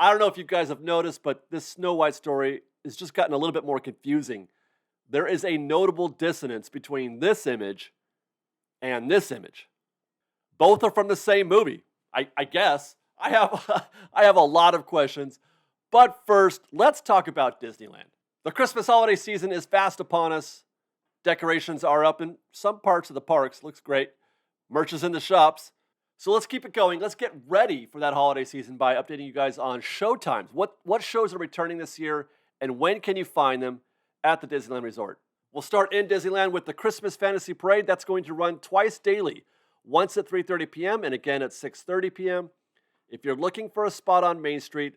I don't know if you guys have noticed, but this Snow White story has just gotten a little bit more confusing. There is a notable dissonance between this image and this image. Both are from the same movie, I guess. I have, I have a lot of questions. But first, let's talk about Disneyland. The Christmas holiday season is fast upon us. Decorations are up in some parts of the parks. Looks great. Merch is in the shops. So let's keep it going. Let's get ready for that holiday season by updating you guys on show times. What shows are returning this year, and when can you find them at the Disneyland Resort? We'll start in Disneyland with the Christmas Fantasy Parade. That's going to run twice daily, once at 3:30 p.m. and again at 6:30 p.m. If you're looking for a spot on Main Street,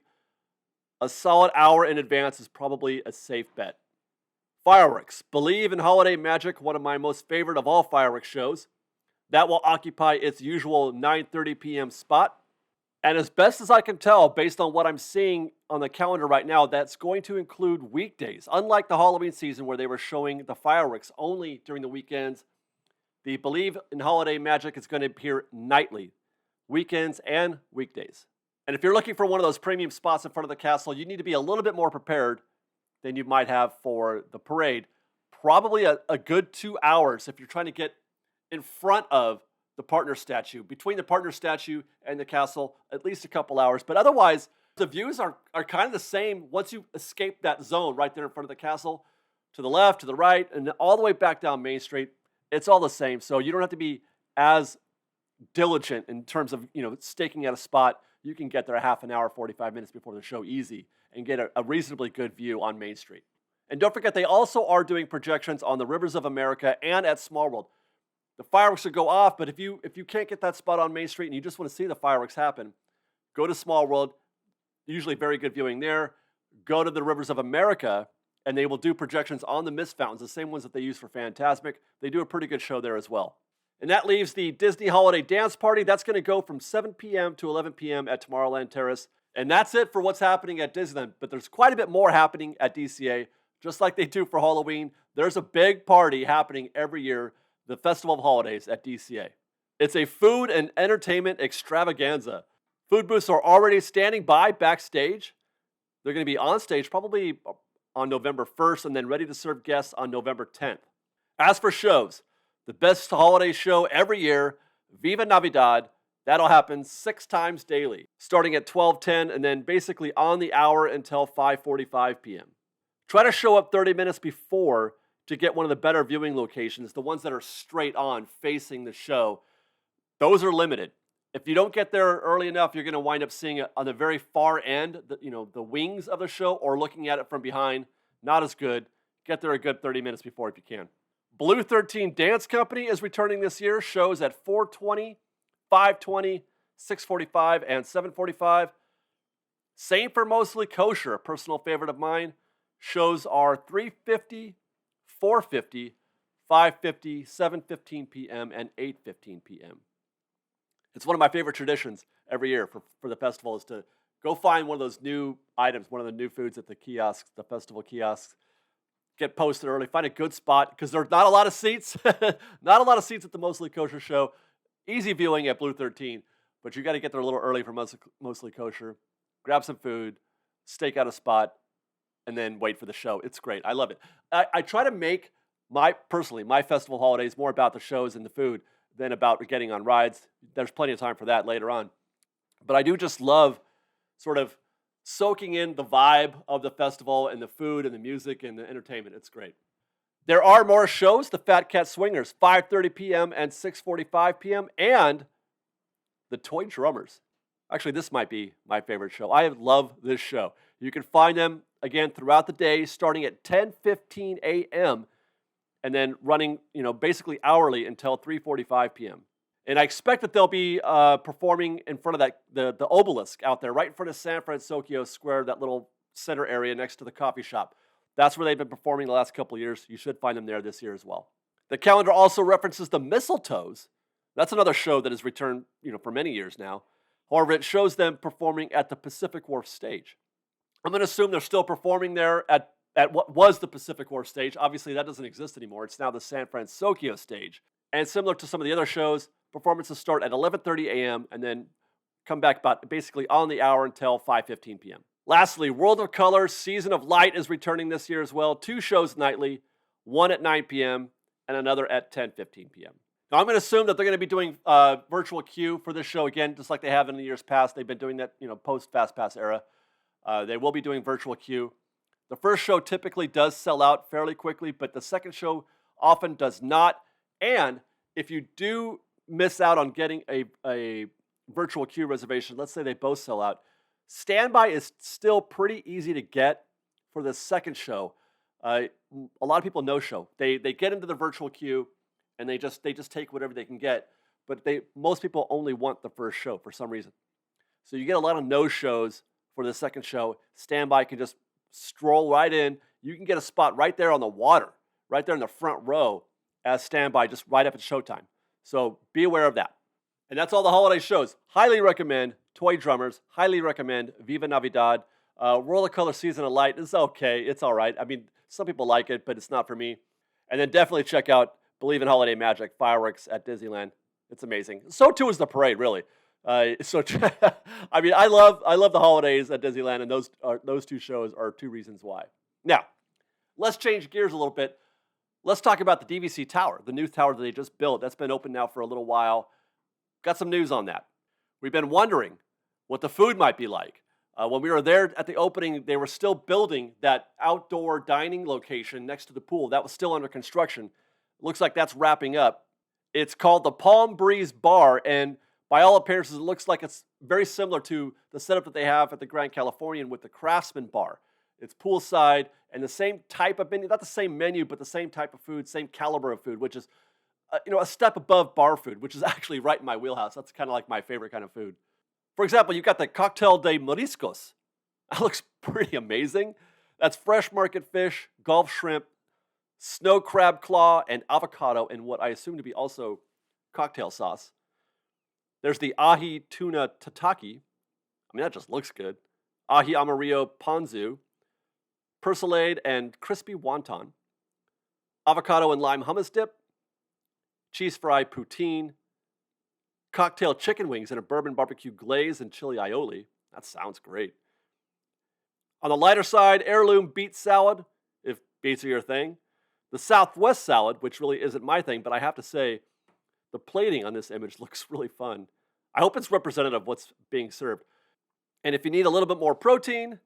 a solid hour in advance is probably a safe bet. Fireworks. Believe in Holiday Magic, one of my most favorite of all fireworks shows. That will occupy its usual 9:30 p.m. spot. And as best as I can tell, based on what I'm seeing on the calendar right now, that's going to include weekdays. Unlike the Halloween season where they were showing the fireworks only during the weekends, the Believe in Holiday Magic is going to appear nightly, weekends and weekdays. And if you're looking for one of those premium spots in front of the castle, you need to be a little bit more prepared than you might have for the parade. Probably a good 2 hours if you're trying to get in front of the partner statue. Between the partner statue and the castle, at least a couple hours. But otherwise, the views are kind of the same once you escape that zone right there in front of the castle. To the left, to the right, and all the way back down Main Street. It's all the same. So you don't have to be as diligent in terms of, staking out a spot. You can get there a half an hour, 45 minutes before the show easy and get a reasonably good view on Main Street. And don't forget, they also are doing projections on the Rivers of America and at Small World. The fireworks will go off, but if you can't get that spot on Main Street and you just want to see the fireworks happen, go to Small World. Usually very good viewing there. Go to the Rivers of America, and they will do projections on the mist fountains, the same ones that they use for Fantasmic. They do a pretty good show there as well. And that leaves the Disney Holiday Dance Party. That's going to go from 7 p.m. to 11 p.m. at Tomorrowland Terrace. And that's it for what's happening at Disneyland. But there's quite a bit more happening at DCA, just like they do for Halloween. There's a big party happening every year, the Festival of Holidays at DCA. It's a food and entertainment extravaganza. Food booths are already standing by backstage. They're going to be on stage probably on November 1st and then ready to serve guests on November 10th. As for shows, the best holiday show every year, Viva Navidad, that'll happen 6 times daily, starting at 12:10 and then basically on the hour until 5:45 p.m. Try to show up 30 minutes before to get one of the better viewing locations, the ones that are straight on facing the show. Those are limited. If you don't get there early enough, you're going to wind up seeing it on the very far end, the wings of the show, or looking at it from behind. Not as good. Get there a good 30 minutes before if you can. Blue 13 Dance Company is returning this year. Shows at 4:20, 5:20, 6:45, and 7:45. Same for Mostly Kosher, a personal favorite of mine. Shows are 3:50, 4:50, 5:50, 7:15 p.m., and 8:15 p.m. It's one of my favorite traditions every year for the festival is to go find one of those new items, one of the new foods at the kiosks, the festival kiosks. Get posted early, find a good spot, because there's not a lot of seats. Not a lot of seats at the Mostly Kosher show. Easy viewing at Blue 13, but you got to get there a little early for Mostly Kosher. Grab some food, stake out a spot, and then wait for the show. It's great. I love it. I try to make my festival holidays more about the shows and the food than about getting on rides. There's plenty of time for that later on. But I do just love sort of soaking in the vibe of the festival and the food and the music and the entertainment. It's great. There are more shows. The Fat Cat Swingers, 5:30 p.m. and 6:45 p.m. And the Toy Drummers. Actually, this might be my favorite show. I love this show. You can find them, again, throughout the day, starting at 10:15 a.m. and then running, basically hourly until 3:45 p.m. And I expect that they'll be performing in front of the obelisk out there, right in front of San Francisco Square, that little center area next to the coffee shop. That's where they've been performing the last couple of years. You should find them there this year as well. The calendar also references the Mistletoes. That's another show that has returned, for many years now. However, it shows them performing at the Pacific Wharf stage. I'm going to assume they're still performing there at what was the Pacific Wharf stage. Obviously, that doesn't exist anymore. It's now the San Francisco stage. And similar to some of the other shows, performances start at 11:30 a.m. and then come back about basically on the hour until 5:15 p.m. Lastly, World of Color Season of Light is returning this year as well. 2 shows nightly, one at 9 p.m. and another at 10:15 p.m. Now, I'm going to assume that they're going to be doing virtual queue for this show again, just like they have in the years past. They've been doing that, post Fast Pass era. They will be doing virtual queue. The first show typically does sell out fairly quickly, but the second show often does not. And if you do miss out on getting a virtual queue reservation, let's say they both sell out, standby is still pretty easy to get for the second show. A lot of people no-show. They get into the virtual queue and they just take whatever they can get, but most people only want the first show for some reason. So you get a lot of no-shows for the second show. Standby can just stroll right in. You can get a spot right there on the water, right there in the front row as standby, just right up at showtime. So be aware of that. And that's all the holiday shows. Highly recommend Toy Drummers. Highly recommend Viva Navidad. World of Color Season of Light is okay. It's all right. I mean, some people like it, but it's not for me. And then definitely check out Believe in Holiday Magic, fireworks at Disneyland. It's amazing. So too is the parade, really. I mean, I love the holidays at Disneyland, and those 2 shows are 2 reasons why. Now, let's change gears a little bit. Let's talk about the DVC Tower, the new tower that they just built. That's been open now for a little while. Got some news on that. We've been wondering what the food might be like. When we were there at the opening, they were still building that outdoor dining location next to the pool. That was still under construction. Looks like that's wrapping up. It's called the Palm Breeze Bar, and by all appearances, it looks like it's very similar to the setup that they have at the Grand Californian with the Craftsman Bar. It's poolside and the same type of menu, not the same menu, but the same type of food, same caliber of food, which is a step above bar food, which is actually right in my wheelhouse. That's kind of like my favorite kind of food. For example, you've got the Cocktail de Mariscos. That looks pretty amazing. That's fresh market fish, Gulf shrimp, snow crab claw, and avocado in what I assume to be also cocktail sauce. There's the ahi tuna tataki. I mean, that just looks good. Ahi amarillo ponzu, persilade and crispy wonton, avocado and lime hummus dip, cheese fry poutine, cocktail chicken wings in a bourbon barbecue glaze and chili aioli. That sounds great. On the lighter side, heirloom beet salad, if beets are your thing. The Southwest salad, which really isn't my thing, but I have to say, the plating on this image looks really fun. I hope it's representative of what's being served. And if you need a little bit more protein,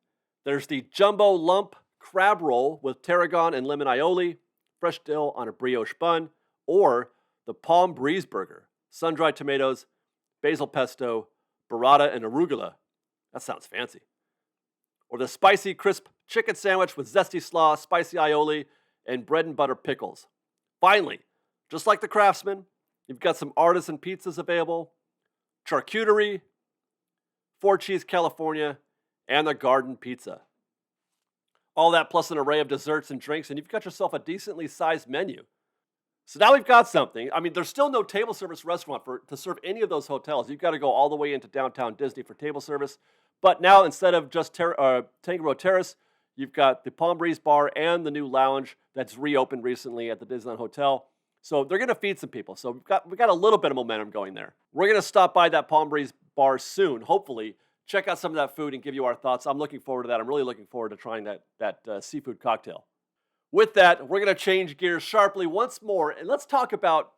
there's the jumbo lump crab roll with tarragon and lemon aioli, fresh dill on a brioche bun, or the Palm Breeze burger, sun-dried tomatoes, basil pesto, burrata, and arugula. That sounds fancy. Or the spicy crisp chicken sandwich with zesty slaw, spicy aioli, and bread and butter pickles. Finally, just like the Craftsman, you've got some artisan pizzas available, charcuterie, 4 Cheese California, and the Garden Pizza. All that plus an array of desserts and drinks, and you've got yourself a decently sized menu. So now we've got something. I mean, there's still no table service restaurant to serve any of those hotels. You've got to go all the way into downtown Disney for table service. But now, instead of just Tango Terrace, you've got the Palm Breeze Bar and the new lounge that's reopened recently at the Disneyland Hotel. So they're going to feed some people. So we've got a little bit of momentum going there. We're going to stop by that Palm Breeze Bar soon, hopefully, check out some of that food and give you our thoughts. I'm looking forward to that. I'm really looking forward to trying that seafood cocktail. With that, we're going to change gears sharply once more, and let's talk about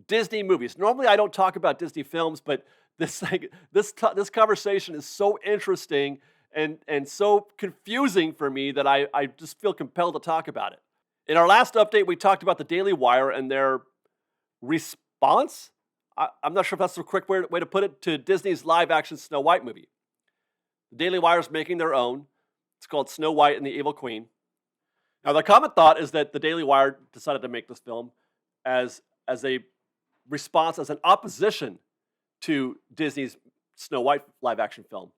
Disney movies. Normally, I don't talk about Disney films, but this conversation is so interesting and so confusing for me that I just feel compelled to talk about it. In our last update, we talked about the Daily Wire and their response. I'm not sure if that's the correct way to put it, to Disney's live-action Snow White movie. The Daily Wire is making their own. It's called Snow White and the Evil Queen. Now, the common thought is that the Daily Wire decided to make this film as a response, as an opposition to Disney's Snow White live-action film.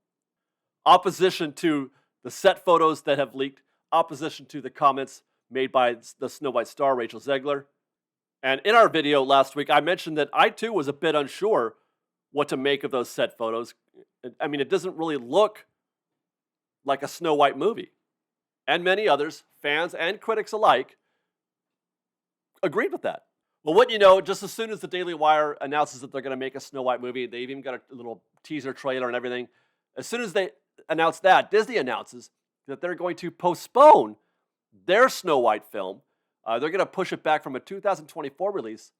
Opposition to the set photos that have leaked. Opposition to the comments made by the Snow White star, Rachel Zegler. And in our video last week, I mentioned that I, too, was a bit unsure what to make of those set photos. I mean, it doesn't really look like a Snow White movie. And many others, fans and critics alike, agreed with that. Well, wouldn't you know, just as soon as the Daily Wire announces that they're going to make a Snow White movie, they've even got a little teaser trailer and everything. As soon as they announce that, Disney announces that they're going to postpone their Snow White film. They're going to push it back from a 2024 release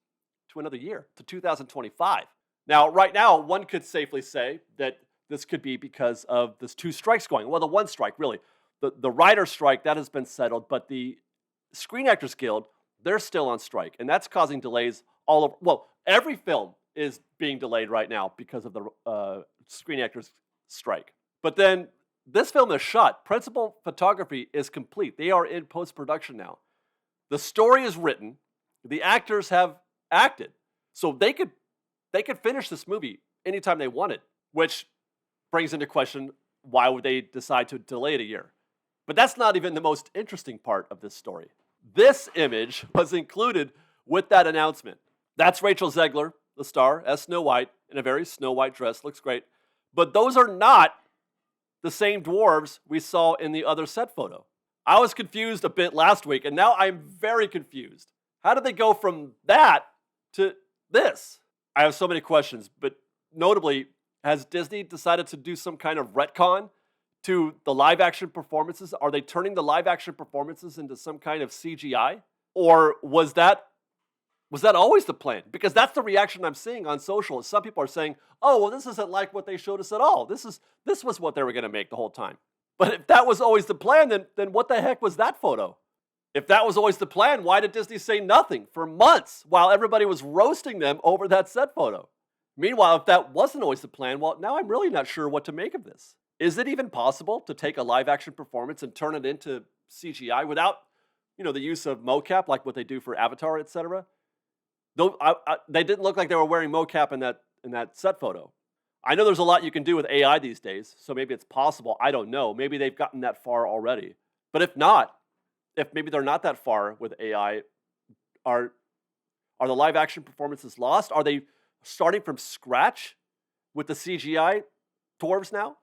to another year, to 2025. Now, right now, one could safely say that this could be because of this 2 strikes going. Well, the 1 strike, really. The writer strike, that has been settled, but the Screen Actors Guild, they're still on strike, and that's causing delays all over. Well, every film is being delayed right now because of the Screen Actors strike. But then this film is shot. Principal photography is complete. They are in post-production now. The story is written. The actors have acted. So they could finish this movie anytime they wanted, which brings into question, why would they decide to delay it a year? But that's not even the most interesting part of this story. This image was included with that announcement. That's Rachel Zegler, the star, as Snow White, in a very Snow White dress. Looks great. But those are not the same dwarves we saw in the other set photo. I was confused a bit last week, and now I'm very confused. How did they go from that to this? I have so many questions, but notably, has Disney decided to do some kind of retcon to the live-action performances? Are they turning the live-action performances into some kind of CGI? Or was that always the plan? Because that's the reaction I'm seeing on social. Some people are saying, oh, well, this isn't like what they showed us at all. This was what they were going to make the whole time. But if that was always the plan, then what the heck was that photo? If that was always the plan, why did Disney say nothing for months while everybody was roasting them over that set photo? Meanwhile, if that wasn't always the plan, well, now I'm really not sure what to make of this. Is it even possible to take a live-action performance and turn it into CGI without, the use of mocap like what they do for Avatar, etc.? Though they didn't look like they were wearing mocap in that set photo. I know there's a lot you can do with AI these days, so maybe it's possible. I don't know. Maybe they've gotten that far already. But if not, if maybe they're not that far with AI, are the live-action performances lost? Are they starting from scratch with the CGI dwarves now?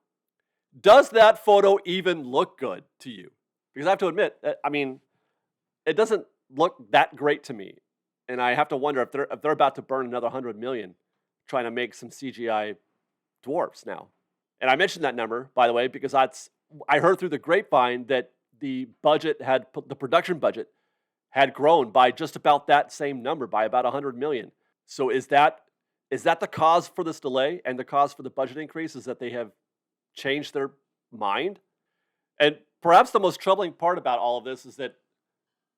Does that photo even look good to you? Because I have to admit, it doesn't look that great to me. And I have to wonder if they're about to burn another $100 million trying to make some CGI dwarves now. And I mentioned that number, by the way, because I heard through the grapevine that the production budget had grown by just about that same number, by about $100 million. So is that the cause for this delay and the cause for the budget increase is that they have changed their mind? And perhaps the most troubling part about all of this is that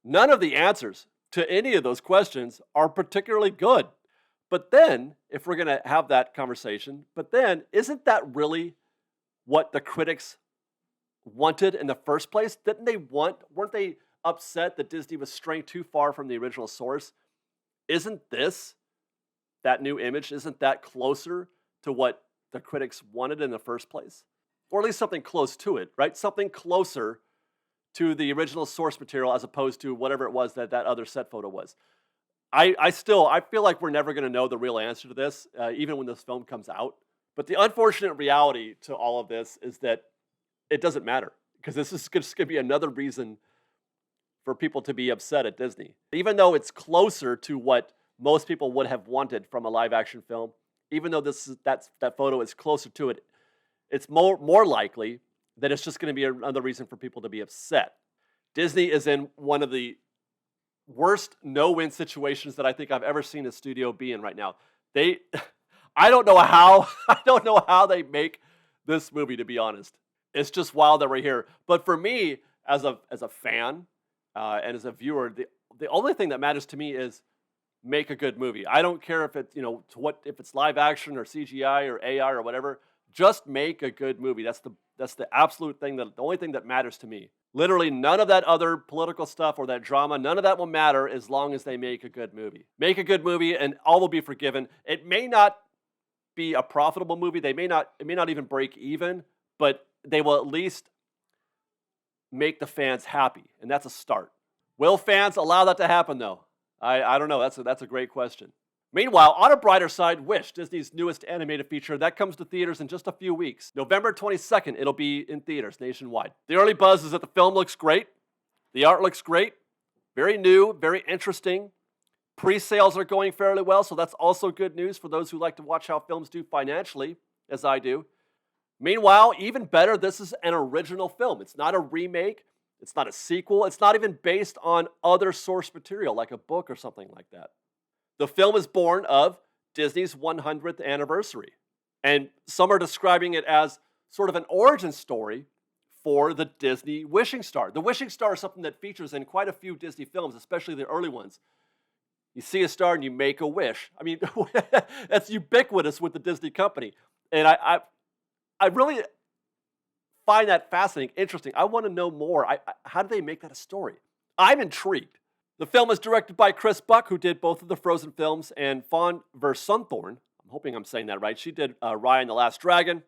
none of the answers to any of those questions are particularly good. But then, if we're going to have that conversation, isn't that really what the critics wanted in the first place? Weren't they upset that Disney was straying too far from the original source? Isn't that new image, isn't that closer to what the critics wanted in the first place? Or at least something close to it, right? Something closer to the original source material as opposed to whatever it was that other set photo was. I feel like we're never going to know the real answer to this, even when this film comes out. But the unfortunate reality to all of this is that it doesn't matter, because this is just going to be another reason for people to be upset at Disney. Even though it's closer to what most people would have wanted from a live-action film, even though that photo is closer to it, it's more likely that it's just going to be another reason for people to be upset. Disney is in one of the worst no-win situations that I think I've ever seen a studio be in right now. I don't know how they make this movie, to be honest. It's just wild that we're here. But for me, as a fan and as a viewer, the only thing that matters to me is make a good movie. I don't care if it's if it's live action or CGI or AI or whatever. Just make a good movie. That's the absolute thing, the only thing that matters to me. Literally none of that other political stuff or that drama, none of that will matter as long as they make a good movie. Make a good movie and all will be forgiven. It may not be a profitable movie. It may not even break even, but they will at least make the fans happy, and that's a start. Will fans allow that to happen, though? I don't know. That's a great question. Meanwhile, on a brighter side, Wish, Disney's newest animated feature, that comes to theaters in just a few weeks. November 22nd, it'll be in theaters nationwide. The early buzz is that the film looks great. The art looks great. Very new, very interesting. Pre-sales are going fairly well, so that's also good news for those who like to watch how films do financially, as I do. Meanwhile, even better, this is an original film. It's not a remake. It's not a sequel. It's not even based on other source material, like a book or something like that. The film is born of Disney's 100th anniversary. And some are describing it as sort of an origin story for the Disney wishing star. The wishing star is something that features in quite a few Disney films, especially the early ones. You see a star and you make a wish. I mean, that's ubiquitous with the Disney company. And I really find that fascinating, interesting. I want to know more. How do they make that a story? I'm intrigued. The film is directed by Chris Buck, who did both of the Frozen films, and Fawn Versunthorn. I'm hoping I'm saying that right. She did Raya and the Last Dragon.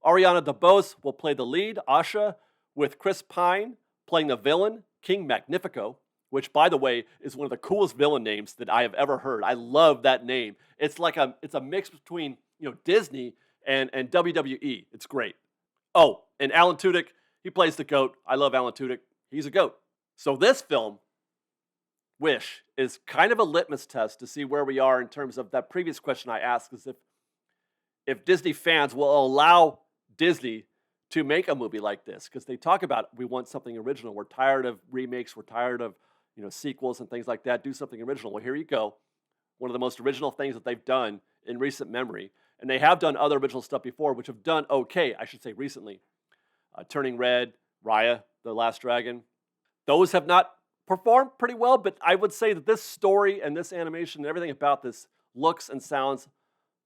Ariana DeBose will play the lead, Asha, with Chris Pine playing the villain, King Magnifico, which, by the way, is one of the coolest villain names that I have ever heard. I love that name. It's like it's a mix between Disney and WWE. It's great. Oh, and Alan Tudyk, he plays the goat. I love Alan Tudyk. He's a goat. So this film, Wish, is kind of a litmus test to see where we are in terms of that previous question I asked, is if Disney fans will allow Disney to make a movie like this, because they talk about we want something original. We're tired of remakes. We're tired of sequels and things like that. Do something original. Well, here you go. One of the most original things that they've done in recent memory. And they have done other original stuff before, which have done okay, I should say recently. Turning Red, Raya, The Last Dragon. Those have not performed pretty well, but I would say that this story and this animation and everything about this looks and sounds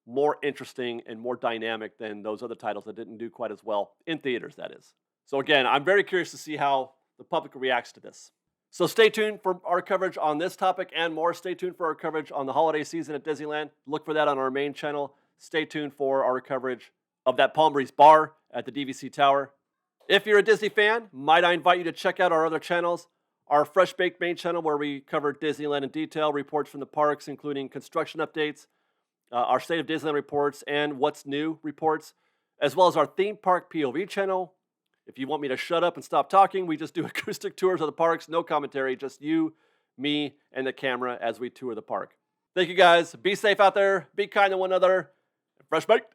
more interesting and more dynamic than those other titles that didn't do quite as well in theaters, that is. So again, I'm very curious to see how the public reacts to this. So stay tuned for our coverage on this topic and more. Stay tuned for our coverage on the holiday season at Disneyland. Look for that on our main channel. Stay tuned for our coverage of that Palm Breeze bar at the DVC Tower. If you're a Disney fan, might I invite you to check out our other channels. Our Fresh Baked main channel, where we cover Disneyland in detail, reports from the parks, including construction updates, our State of Disneyland reports, and What's New reports, as well as our Theme Park POV channel. If you want me to shut up and stop talking, we just do acoustic tours of the parks, no commentary, just you, me, and the camera as we tour the park. Thank you guys. Be safe out there. Be kind to one another. Fresh Baked.